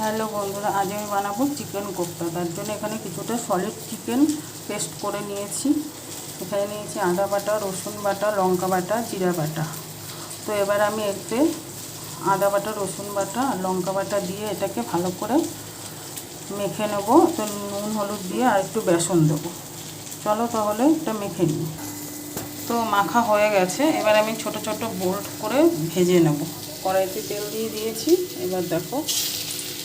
Hello বন্ধুরা, আজ আমি বানাবো চিকেন কোফতা। তার জন্য এখানে কিছুটা সলিড চিকেন পেস্ট করে নিয়েছি। এখানে নিয়েছি আদা বাটা, রসুন বাটা, লঙ্কা বাটা, জিরা বাটা। তো এবার আমি এতে আদা বাটা, রসুন বাটা আর লঙ্কা বাটা দিয়ে এটাকে ভালো করে মেখে নেব। তো নুন হলুদ দিয়ে আর একটু বেসন দেবো। চলো তাহলে এটা মেখে নিই। তো মাখা হয়ে গেছে, এবার আমি ছোট ছোট বোল্ট করে ভেজে নেব। কড়াইতে তেল দিয়ে দিয়েছি। এবার দেখো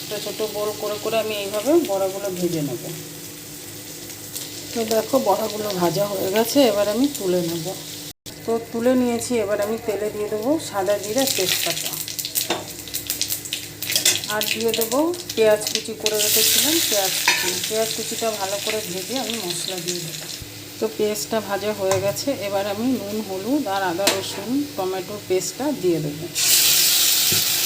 ছোটো ছোটো বোল করে করে আমি এইভাবে বড়াগুলো ভেজে নেব। তো দেখো বড়াগুলো ভাজা হয়ে গেছে, এবার আমি তুলে নেব। তো তুলে নিয়েছি, এবার আমি তেলে দিয়ে দেবো সাদা জিরা, তেজপাতা আর দিয়ে দেবো পেঁয়াজ কুচি করে রেখেছিলাম। পেঁয়াজ কুচিটা ভালো করে ভেজে আমি মশলা দিয়ে দেবো। তো পেস্টটা ভাজা হয়ে গেছে, এবার আমি নুন, হলুদ আর আদা রসুন টমেটোর পেস্টটা দিয়ে দেবো।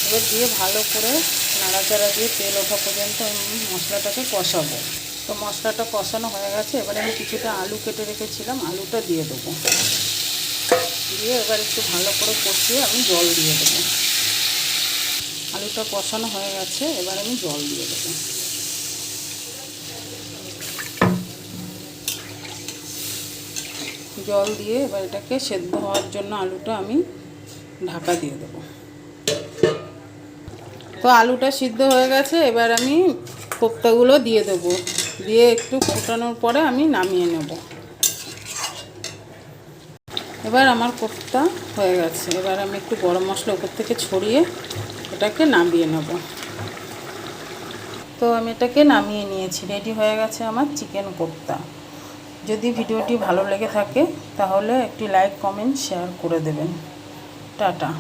এবার দিয়ে ভালো করে নাড়াচাড়া দিয়ে তেল ওঠা পর্যন্ত আমি মশলাটাকে কষাবো। তো মশলাটা কষানো হয়ে গেছে, এবারে আমি কিছুটা আলু কেটে রেখেছিলাম, আলুটা দিয়ে দেবো। দিয়ে এবার একটু ভালো করে কষিয়ে আমি জল দিয়ে দেবো। আলুটা কষানো হয়ে গেছে, এবার আমি জল দিয়ে দেবো। জল দিয়ে এবার এটাকে সেদ্ধ হওয়ার জন্য আলুটা আমি ঢাকা দিয়ে দেবো। তো আলুটা সিদ্ধ হয়ে গেছে, এবার আমি কোফতাগুলো দিয়ে দেবো। দিয়ে একটু ফোটানোর পরে আমি নামিয়ে নেব। এবার আমার কোফতা হয়ে গেছে, এবার আমি একটু গরম মশলা উপর থেকে ছড়িয়ে এটাকে নামিয়ে নেব। তো আমি এটাকে নামিয়ে নিয়েছি, রেডি হয়ে গেছে আমার চিকেন কোফতা। যদি ভিডিওটি ভালো লেগে থাকে তাহলে একটি লাইক, কমেন্ট, শেয়ার করে দেবেন। টাটা।